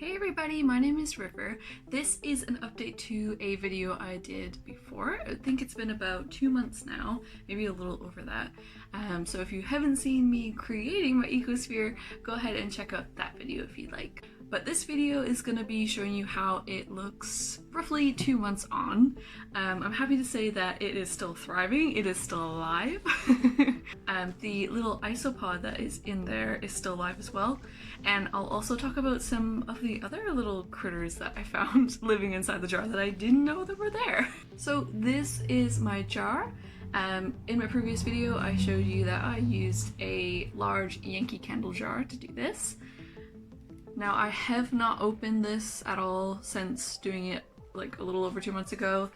Hey everybody, my name is River. This is an update to a video I did before. I think it's been about 2 months now, maybe a little over that. So if you haven't seen me creating my Ecosphere, go ahead and check out that video if you'd like. But this video is going to be showing you how it looks roughly 2 months on. I'm happy to say that it is still thriving, it is still alive. The little isopod that is in there is still alive as well. And I'll also talk about some of the other little critters that I found living inside the jar that I didn't know that were there. So this is my jar. In my previous video I showed you that I used a large Yankee Candle jar to do this. Now I have not opened this at all since doing it like a little over 2 months ago,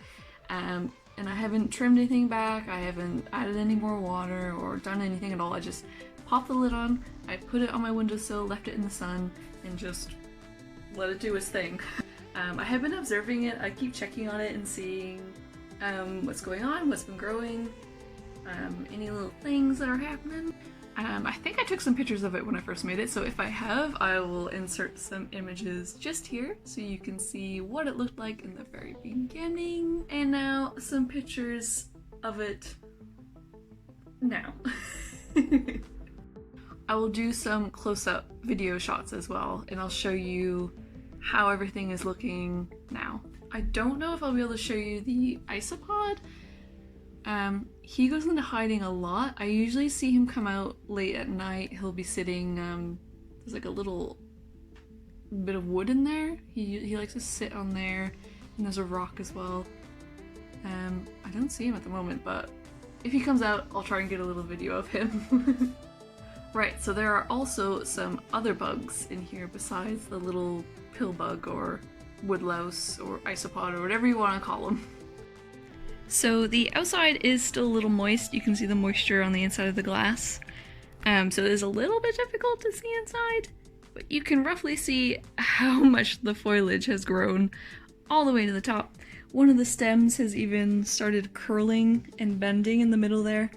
and I haven't trimmed anything back, I haven't added any more water or done anything at all. I just popped the lid on, I put it on my windowsill, left it in the sun, and just let it do its thing. I have been observing it, I keep checking on it and seeing what's going on, what's been growing, any little things that are happening. I think I took some pictures of it when I first made it, so if I have, I will insert some images just here so you can see what it looked like in the very beginning. And now some pictures of it now. I will do some close-up video shots as well, and I'll show you how everything is looking now. I don't know if I'll be able to show you the isopod. He goes into hiding a lot. I usually see him come out late at night. He'll be sitting, there's like a little bit of wood in there. He likes to sit on there, and there's a rock as well. I don't see him at the moment, but if he comes out, I'll try and get a little video of him. Right, so there are also some other bugs in here besides the little pill bug or woodlouse or isopod or whatever you want to call them. So the outside is still a little moist. You can see the moisture on the inside of the glass. So it is a little bit difficult to see inside, but you can roughly see how much the foliage has grown all the way to the top. One of the stems has even started curling and bending in the middle there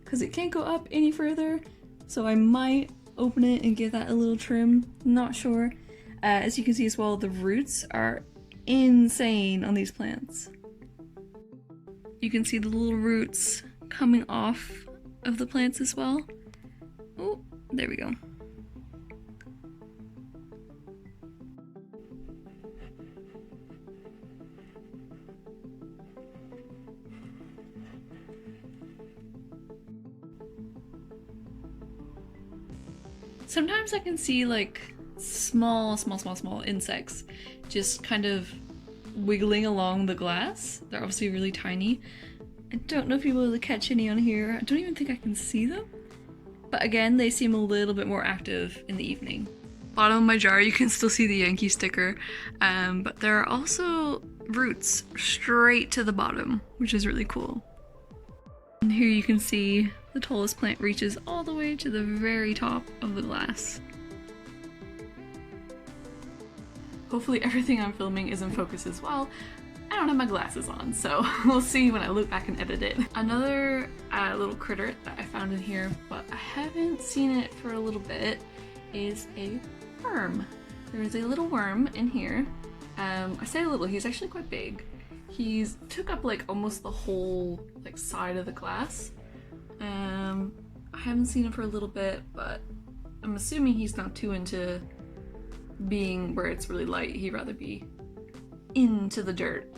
because it can't go up any further. So I might open it and give that a little trim, not sure. As you can see as well, the roots are insane on these plants. You can see the little roots coming off of the plants as well. Oh, there we go. Sometimes I can see like small insects just kind of wiggling along the glass. They're obviously really tiny. I don't know if you'll be able to catch any on here. I don't even think I can see them. But again, they seem a little bit more active in the evening. Bottom of my jar, you can still see the Yankee sticker, but there are also roots straight to the bottom, which is really cool. And here you can see the tallest plant reaches all the way to the very top of the glass. Hopefully everything I'm filming is in focus as well. I don't have my glasses on, so we'll see when I look back and edit it. Another little critter that I found in here, but I haven't seen it for a little bit, is a worm. There is a little worm in here. I say a little, he's actually quite big. He's took up like almost the whole like side of the glass. I haven't seen him for a little bit, but I'm assuming he's not too into being where it's really light. He'd rather be into the dirt.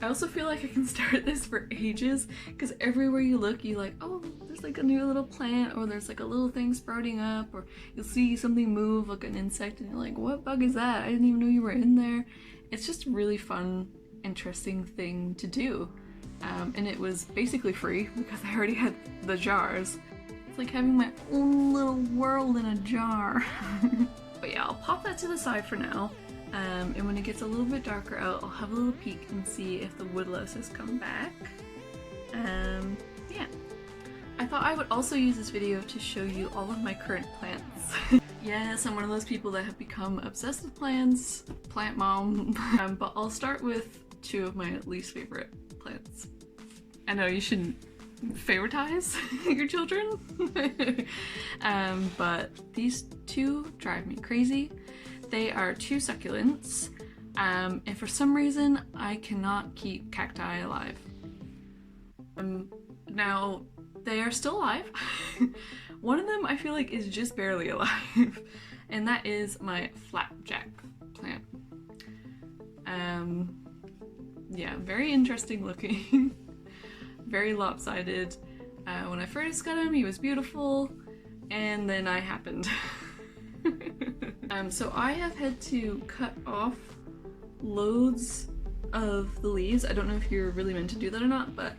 I also feel like I can start this for ages because everywhere you look, you like, oh, there's like a new little plant, or there's like a little thing sprouting up, or you'll see something move like an insect and you're like, what bug is that? I didn't even know you were in there. It's just a really fun, interesting thing to do. And it was basically free because I already had the jars. It's like having my own little world in a jar. But yeah, I'll pop that to the side for now. And when it gets a little bit darker out, I'll have a little peek and see if the woodlouse has come back. Yeah. I thought I would also use this video to show you all of my current plants. Yes, I'm one of those people that have become obsessed with plants, plant mom. But I'll start with 2 of my least favorite plants. I know you shouldn't favoritize your children, but these 2 drive me crazy. They are two succulents, and for some reason I cannot keep cacti alive. Now, they are still alive. One of them I feel like is just barely alive, and that is my Flapjack plant. Yeah, very interesting looking. Very lopsided. When I first got him, he was beautiful, and then I happened. So I have had to cut off loads of the leaves. I don't know if you're really meant to do that or not, but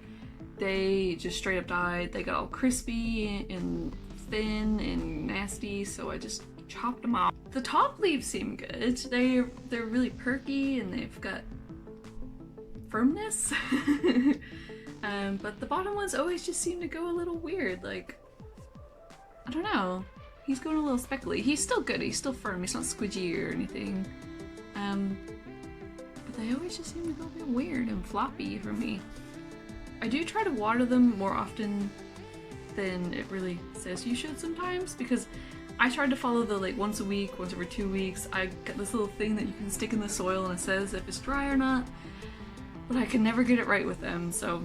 they just straight up died. They got all crispy and thin and nasty, so I just chopped them off. The top leaves seem good. They're really perky and they've got firmness. But the bottom ones always just seem to go a little weird. Like, I don't know. He's going a little speckly. He's still good. He's still firm. He's not squidgy or anything. But they always just seem to go a bit weird and floppy for me. I do try to water them more often than it really says you should sometimes, because I tried to follow the like once a week, once every 2 weeks. I got this little thing that you can stick in the soil and it says if it's dry or not, but I can never get it right with them. So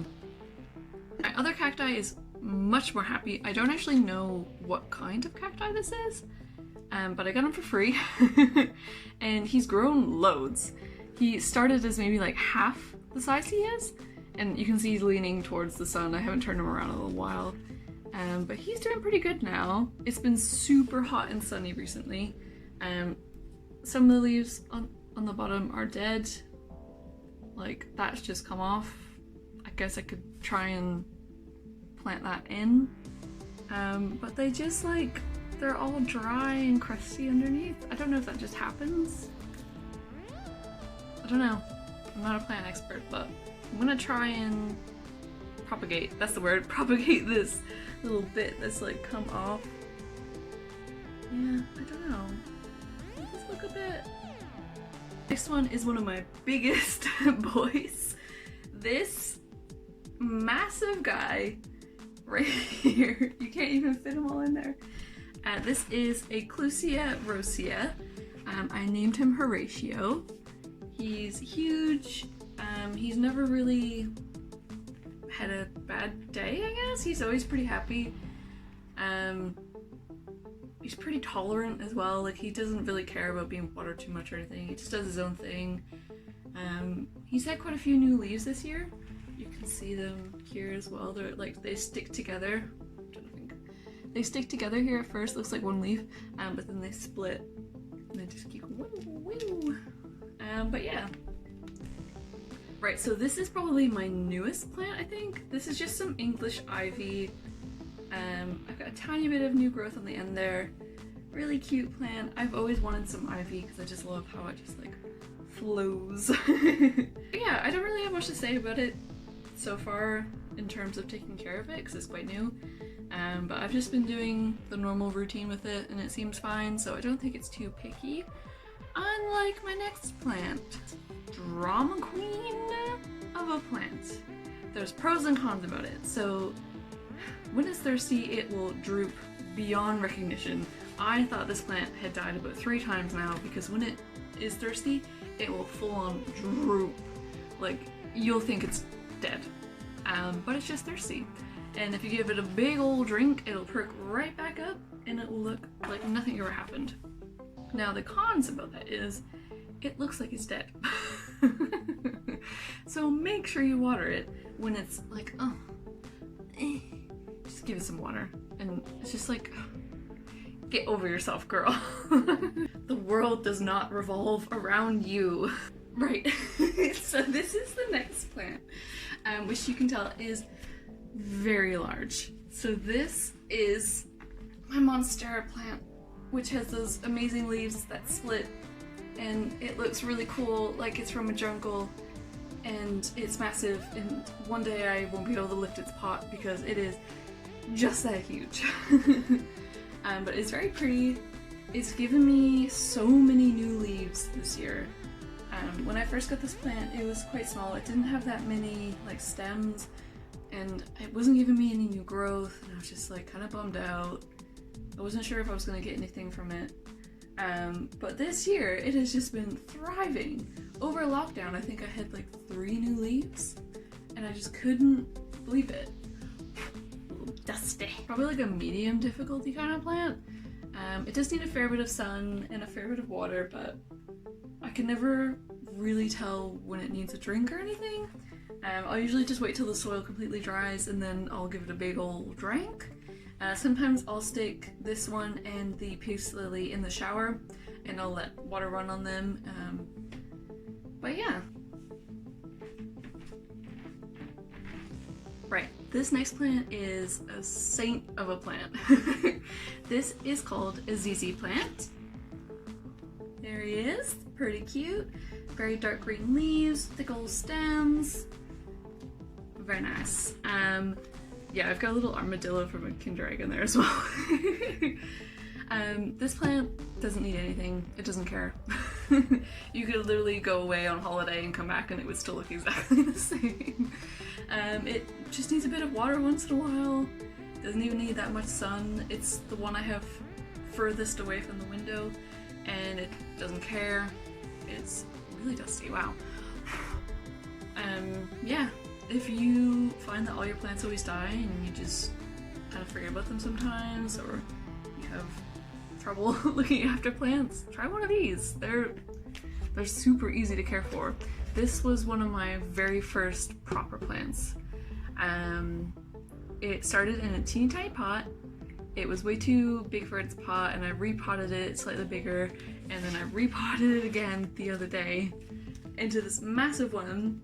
my other cacti is much more happy. I don't actually know what kind of cacti this is, but I got him for free. And he's grown loads. He started as maybe like half the size he is, and you can see he's leaning towards the sun. I haven't turned him around in a little while, but he's doing pretty good now. It's been super hot and sunny recently. Some of the leaves on the bottom are dead. Like, that's just come off. I guess I could try and plant that in. But they just like, they're all dry and crusty underneath. I don't know if that just happens. I don't know. I'm not a plant expert, but I'm gonna try and propagate, that's the word, propagate this little bit that's like come off. Yeah, I don't know. Does this look a bit... Next one is one of my biggest boys. This massive guy right here. You can't even fit them all in there. This is a clusia Rocia. I named him Horatio. He's huge. He's never really had a bad day, I guess. He's always pretty happy. He's pretty tolerant as well. Like, he doesn't really care about being watered too much or anything. He just does his own thing. He's had quite a few new leaves this year. You can see them here as well. They're like, they stick together. I'm trying to think. They stick together here at first. Looks like one leaf, but then they split and they just keep woo woo. But yeah. Right, so this is probably my newest plant, I think. This is just some English ivy. I've got a tiny bit of new growth on the end there. Really cute plant. I've always wanted some ivy because I just love how it just like flows. But yeah, I don't really have much to say about it so far in terms of taking care of it because it's quite new. But I've just been doing the normal routine with it and it seems fine, so I don't think it's too picky. Unlike my next plant, drama queen of a plant. There's pros and cons about it. So when it's thirsty, it will droop beyond recognition. I thought this plant had died about 3 times now because when it is thirsty, it will full on droop. Like, you'll think it's dead, but it's just thirsty. And if you give it a big old drink, it'll perk right back up and it will look like nothing ever happened. Now the cons about that is it looks like it's dead. So make sure you water it when it's like, just give it some water. And it's just like, get over yourself, girl. The world does not revolve around you. Right. So this is the next plant, which you can tell is very large. So this is my Monstera plant, which has those amazing leaves that split, and it looks really cool, like it's from a jungle, and it's massive, and one day I won't be able to lift its pot because it is just that huge. But it's very pretty. It's given me so many new leaves this year. When I first got this plant, it was quite small. It didn't have that many like stems, and it wasn't giving me any new growth, and I was just like kind of bummed out. I wasn't sure if I was going to get anything from it. But this year it has just been thriving. Over lockdown, I think I had like 3 new leaves, and I just couldn't believe it. Dusty. Probably like a medium difficulty kind of plant. It does need a fair bit of sun and a fair bit of water, but I can never really tell when it needs a drink or anything. I'll usually just wait till the soil completely dries and then I'll give it a big old drink. Sometimes I'll stick this one and the peace lily in the shower and I'll let water run on them. But yeah. Right, this next plant is a saint of a plant. This is called a Zizi plant. There he is, pretty cute. Very dark green leaves, thick old stems. Very nice. Yeah, I've got a little armadillo from a Kinder Egg in there as well. This plant doesn't need anything. It doesn't care. You could literally go away on holiday and come back and it would still look exactly the same. It just needs a bit of water once in a while. Doesn't even need that much sun. It's the one I have furthest away from the window and it doesn't care. It's really dusty, wow. Yeah, if you find that all your plants always die and you just kind of forget about them sometimes, or you have trouble looking after plants, try one of these. They're super easy to care for. This was one of my very first proper plants. It started in a teeny tiny pot. It was way too big for its pot and I repotted it slightly bigger, and then I repotted it again the other day into this massive one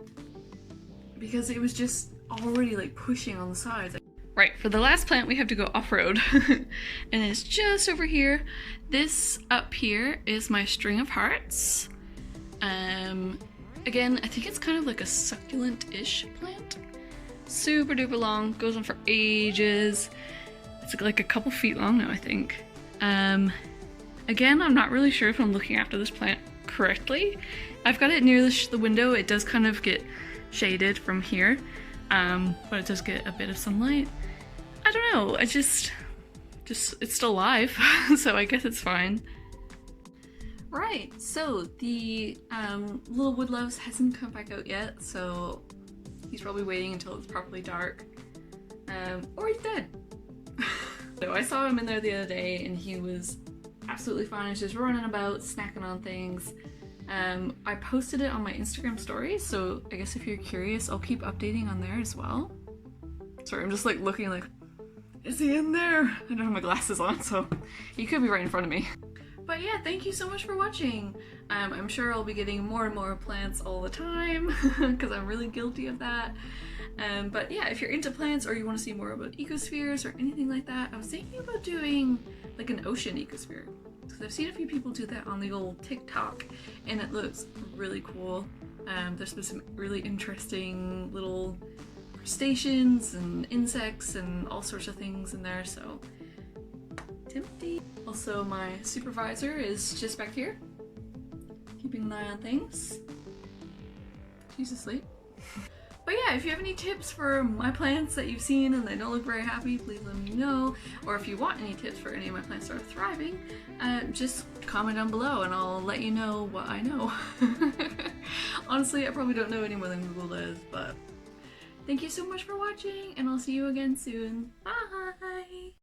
because it was just already like pushing on the sides. Right, for the last plant we have to go off-road and it's just over here. This up here is my string of hearts. Again, I think it's kind of like a succulent-ish plant. Super duper long, goes on for ages. It's like a couple feet long now, I think. Again, I'm not really sure if I'm looking after this plant correctly. I've got it near the window. It does kind of get shaded from here, but it does get a bit of sunlight. I don't know, I just it's still alive, so I guess it's fine. Right, so the little woodlouse hasn't come back out yet, so he's probably waiting until it's properly dark, or he's dead. So I saw him in there the other day and he was absolutely fine. He's just running about, snacking on things. I posted it on my Instagram stories, so I guess if you're curious, I'll keep updating on there as well. Sorry, I'm just like looking like, is he in there? I don't have my glasses on, so he could be right in front of me. But yeah, thank you so much for watching. I'm sure I'll be getting more and more plants all the time because I'm really guilty of that. But yeah, if you're into plants or you want to see more about ecospheres or anything like that, I was thinking about doing like an ocean ecosphere. Because I've seen a few people do that on the old TikTok and it looks really cool. There's been some really interesting little crustaceans and insects and all sorts of things in there, so tempting. Also, my supervisor is just back here, keeping an eye on things. She's asleep. But yeah, if you have any tips for my plants that you've seen and they don't look very happy, please let me know. Or if you want any tips for any of my plants that are thriving, just comment down below and I'll let you know what I know. Honestly, I probably don't know any more than Google does, but thank you so much for watching and I'll see you again soon. Bye!